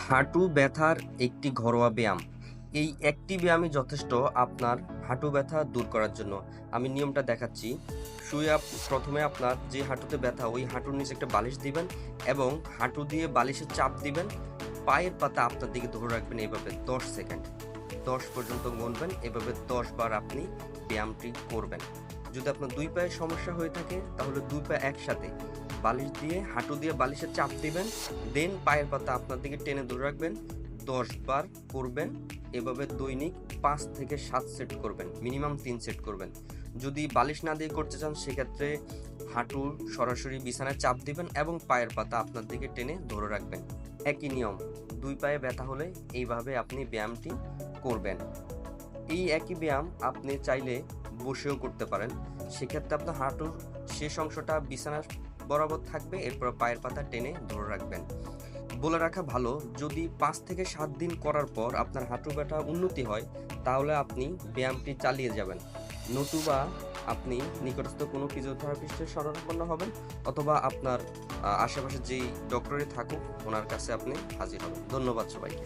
হাঁটু ব্যথার একটি ঘরোয়া ব্যায়াম। এই একটি ব্যায়ামই যথেষ্ট আপনার হাঁটু ব্যথা দূর করার জন্য। আমি নিয়মটা দেখাচ্ছি। শুয়ে প্রথমে আপনার যে হাঁটুতে ব্যথা ওই হাঁটুর নিচে একটা বালিশ দিবেন এবং হাঁটু দিয়ে বালিশে চাপ দিবেন। পায়ের পাতা আপনার দিকে ধরে রাখবেন এভাবে 10 সেকেন্ড। 10 পর্যন্ত গুনবেন, এভাবে 10 বার আপনি ব্যায়ামটি করবেন। যদি আপনার 2 পায়ে সমস্যা হয়ে থাকে তাহলে 2 পা একসাথে বালিশ দিয়ে হাঁটু দিয়ে বালিশে চাপ দিবেন, দেন পায়ের পাতা আপনার দিকে টেনে ধরে রাখবেন। 10 বার করবেন। এভাবে দৈনিক 5 থেকে 7 সেট করবেন, মিনিমাম 3 সেট করবেন। যদি বালিশ না দিয়ে করতে চান সেক্ষেত্রে হাঁটু সরাসরি বিছানায় চাপ দিবেন এবং পায়ের পাতা আপনার দিকে টেনে ধরে রাখবেন। একই নিয়ম, 2 পায়ে ব্যথা হলে এইভাবে আপনি ব্যায়ামটি করবেন। এই একই ব্যায়াম আপনি চাইলে বসেও করতে পারেন। সেক্ষেত্রে আপনার হাঁটুর শেষ অংশটা বিছানার বরাবর থাকবে, এরপর পায়ের পাতা টেনে ধরে রাখবেন। বলে রাখা ভালো, যদি 5 থেকে 7 দিন করার পর আপনার হাঁটু ব্যথা উন্নতি হয় তাহলে আপনি ব্যায়ামটি চালিয়ে যাবেন, নতুবা আপনি নিকটস্থ কোনো ফিজিওথেরাপিস্টের শরণাপন্ন হবেন অথবা আপনার আশেপাশে যেই ডক্টরে থাকুক ওনার কাছে আপনি হাজির হবেন। ধন্যবাদ সবাইকে।